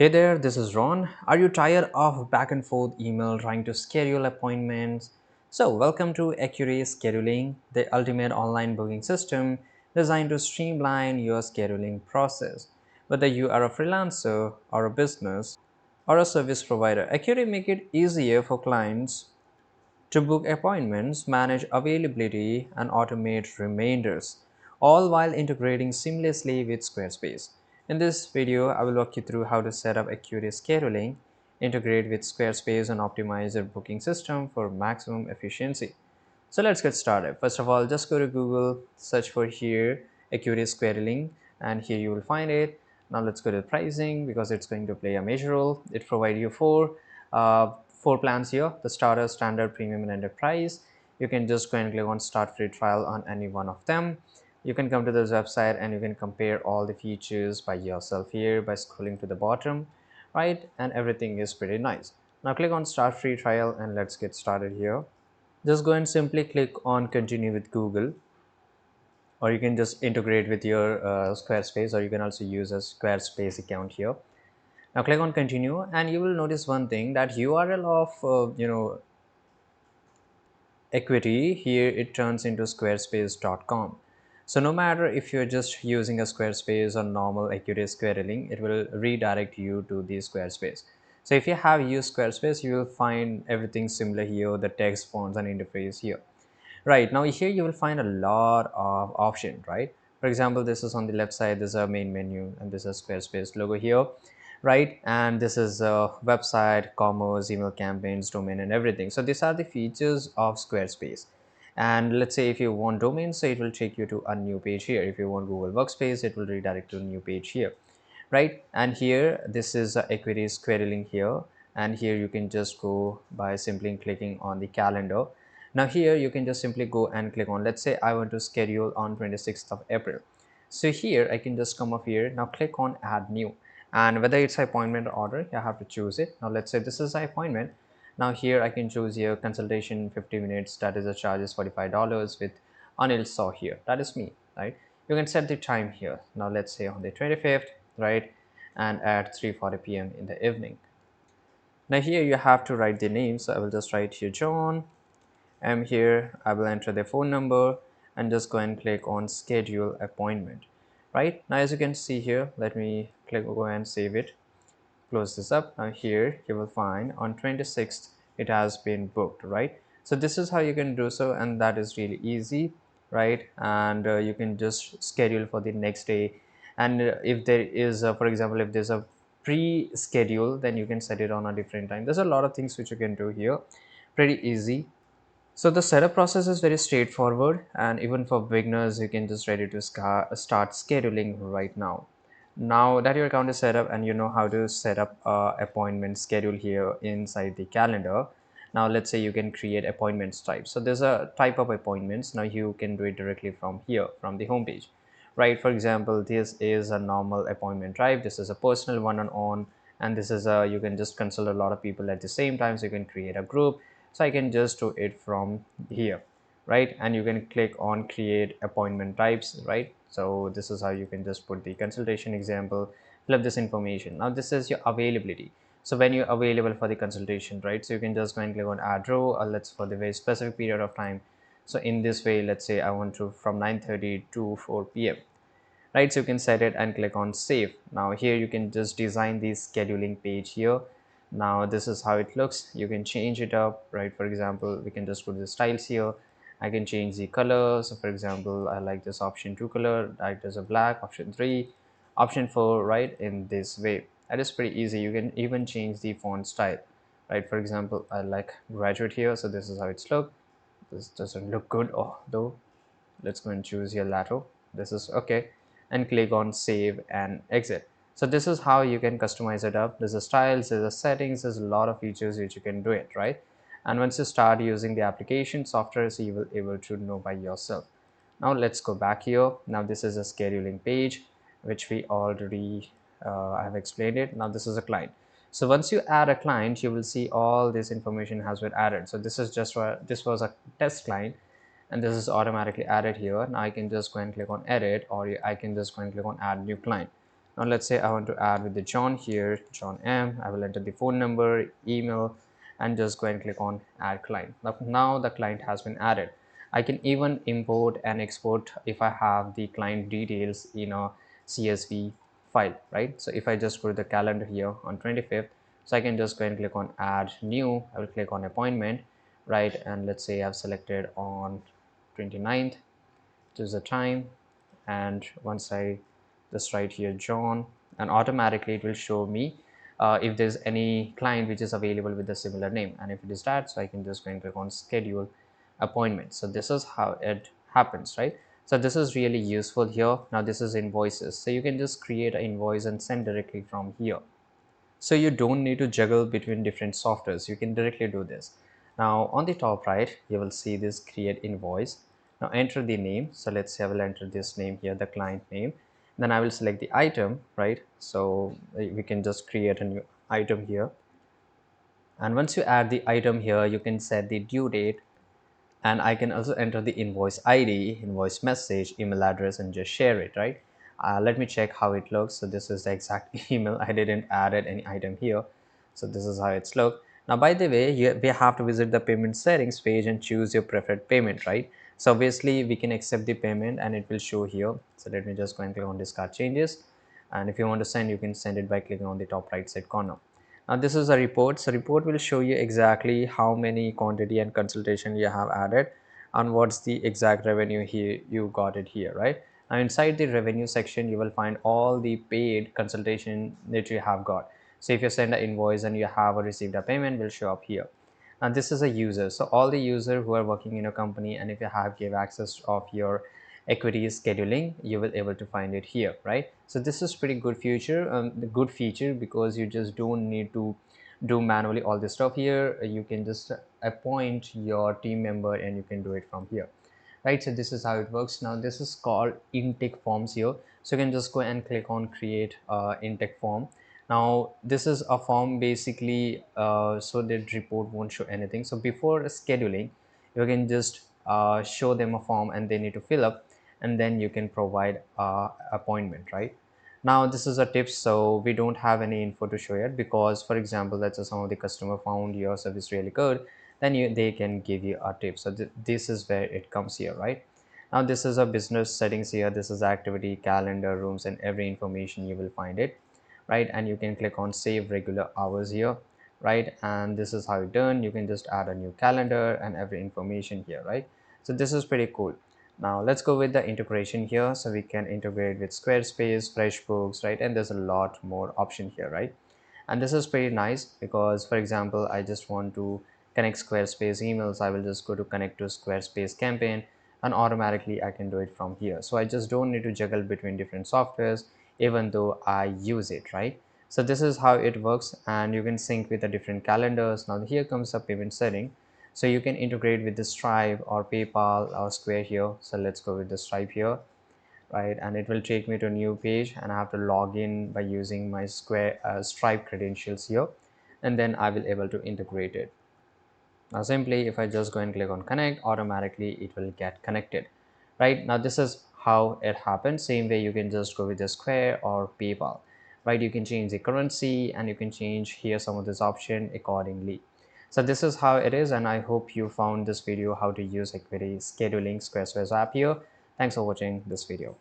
Hey there, this is Ron. Are you tired of back and forth email trying to schedule appointments? So, welcome to Acuity Scheduling, the ultimate online booking system designed to streamline your scheduling process. Whether you are a freelancer or a business or a service provider, Acuity make it easier for clients to book appointments, manage availability, and automate reminders, all while integrating seamlessly with Squarespace. In this video, I will walk you through how to set up Acuity Scheduling, integrate with Squarespace, and optimize your booking system for maximum efficiency. So let's get started. First of all, just go to Google, search for here Acuity Scheduling, and here you will find it. Now let's go to pricing because it's going to play a major role. It provides you four plans here: the starter, standard, premium, and enterprise. You can just go and click on start free trial on any one of them. You can come to this website and you can compare all the features by yourself here by scrolling to the bottom, right? And everything is pretty nice. Now click on start free trial and let's get started here. Just go and simply click on continue with Google, or you can just integrate with your Squarespace, or you can also use a Squarespace account here. Now click on continue and you will notice one thing, that URL of Equity here, it turns into squarespace.com. So no matter if you're just using a Squarespace or normal Equity scheduling, it will redirect you to the Squarespace. So if you have used Squarespace, you will find everything similar here, the text, fonts, and interface here. Right, now here you will find a lot of options, right? For example, this is on the left side, this is a main menu, and this is Squarespace logo here, right? And this is a website, commerce, email campaigns, domain, and everything. So these are the features of Squarespace. And let's say if you want domain, so it will take you to a new page here. If you want Google Workspace, it will redirect to a new page here, right? And here this is Equity scheduling here, and here you can just go by simply clicking on the calendar. Now here you can just simply go and click on, let's say I want to schedule on 26th of April. So here I can just come up here, now click on add new, and whether it's appointment or order, you have to choose it. Now let's say this is an appointment. Now here I can choose here consultation 50 minutes, that is the charge is $45 with Anil Saw here, that is me, right? You can set the time here. Now let's say on the 25th, right? And at 3:40 p.m. in the evening. Now here you have to write the name, so I will just write here John. I'm here, I will enter the phone number and just go and click on schedule appointment. Right now, as you can see here, let me go and save it, close this up. Now here you will find on 26th it has been booked, right? So this is how you can do so, and that is really easy, right? And you can just schedule for the next day. And if there is for example, if there's a pre-schedule, then you can set it on a different time. There's a lot of things which you can do here, pretty easy. So the setup process is very straightforward, and even for beginners, you can just ready to start scheduling right now. Now that your account is set up and you know how to set up a appointment schedule here inside the calendar, now let's say you can create appointments type. So there's a type of appointments. Now you can do it directly from here, from the home page, right? For example, this is a normal appointment type. This is a personal one-on-one, and this is a, you can just consult a lot of people at the same time, so you can create a group. So I can just do it from here, right? And you can click on create appointment types, right? So this is how you can just put the consultation example, fill up this information. Now this is your availability. So when you're available for the consultation, right? So you can just go and click on add row, or let's for the very specific period of time. So in this way, let's say I want to from 9:30 to 4 p.m, right? So you can set it and click on save. Now here you can just design the scheduling page here. Now this is how it looks. You can change it up, right? For example, we can just put the styles here. I can change the color. So for example, I like this option 2 color, like there's a black, option 3, option 4, right? In this way, that is pretty easy. You can even change the font style, right? For example, I like graduate here, so this is how it's look. This doesn't look good, oh though. Let's go and choose your lateral. This is okay, and click on save and exit. So this is how you can customize it up. There's a styles, there's a settings, there's a lot of features which you can do it, right? And once you start using the application software, so you will able to know by yourself. Now let's go back here. Now this is a scheduling page which we already have explained it. Now this is a client. So once you add a client, you will see all this information has been added. So this is just this was a test client, and this is automatically added here. Now I can just go and click on edit, or I can just go and click on add new client. Now let's say I want to add with the John here, John M. I will enter the phone number, email, and just go and click on add client. Now the client has been added. I can even import and export if I have the client details in a CSV file, right? So if I just go to the calendar here on 25th, so I can just go and click on add new. I will click on appointment, right? And let's say I've selected on 29th, choose the time, and once I just write here John, and automatically it will show me if there's any client which is available with a similar name, and if it is that, so I can just go and click on schedule appointment. So this is how it happens, right? So this is really useful here. Now this is invoices, so you can just create an invoice and send directly from here. So you don't need to juggle between different softwares. You can directly do this. Now on the top right, you will see this create invoice. Now enter the name. So let's say I will enter this name here, the client name. Then I will select the item, right? So we can just create a new item here. And once you add the item here, you can set the due date, and I can also enter the invoice ID, invoice message, email address, and just share it, right? Let me check how it looks. So this is the exact email. I didn't added any item here. So this is how it's look. Now, by the way, we have to visit the payment settings page and choose your preferred payment, right? So obviously we can accept the payment and it will show here. So let me just go and click on discard changes. And if you want to send, you can send it by clicking on the top right side corner. Now this is a report. So report will show you exactly how many quantity and consultation you have added and what's the exact revenue here you got it here, right? Now inside the revenue section, you will find all the paid consultation that you have got. So if you send an invoice and you have received a payment, will show up here. Now this is a user. So all the user who are working in a company, and if you have give access of your Acuity Scheduling, you will able to find it here, right? So this is pretty good feature, the good feature, because you just don't need to do manually all this stuff here. You can just appoint your team member and you can do it from here, right? So this is how it works. Now this is called intake forms here. So you can just go and click on create intake form. Now this is a form basically so that report won't show anything. So before scheduling, you can just show them a form and they need to fill up, and then you can provide appointment, right? Now this is a tip, so we don't have any info to show yet, because for example, let's say some of the customer found your service really good, then they can give you a tip. So this is where it comes here, right? Now this is a business settings here. This is activity, calendar, rooms, and every information you will find it, right? And you can click on save regular hours here, right? And this is how it's done. You can just add a new calendar and every information here, right? So this is pretty cool. Now let's go with the integration here. So we can integrate with Squarespace, FreshBooks, right? And there's a lot more option here, right? And this is pretty nice because, for example, I just want to connect Squarespace emails. I will just go to connect to Squarespace campaign, and automatically I can do it from here. So I just don't need to juggle between different softwares, even though I use it, right? So this is how it works, and you can sync with the different calendars. Now here comes the payment setting. So you can integrate with the Stripe or PayPal or Square here. So let's go with the Stripe here, right? And it will take me to a new page, and I have to log in by using my Stripe credentials here, and then I will able to integrate it. Now simply if I just go and click on connect, automatically it will get connected, right? Now this is how it happens. Same way you can just go with the Square or PayPal, right? You can change the currency and you can change here some of this option accordingly. So this is how it is, and I hope you found this video how to use Acuity Scheduling Squarespace app here. Thanks for watching this video.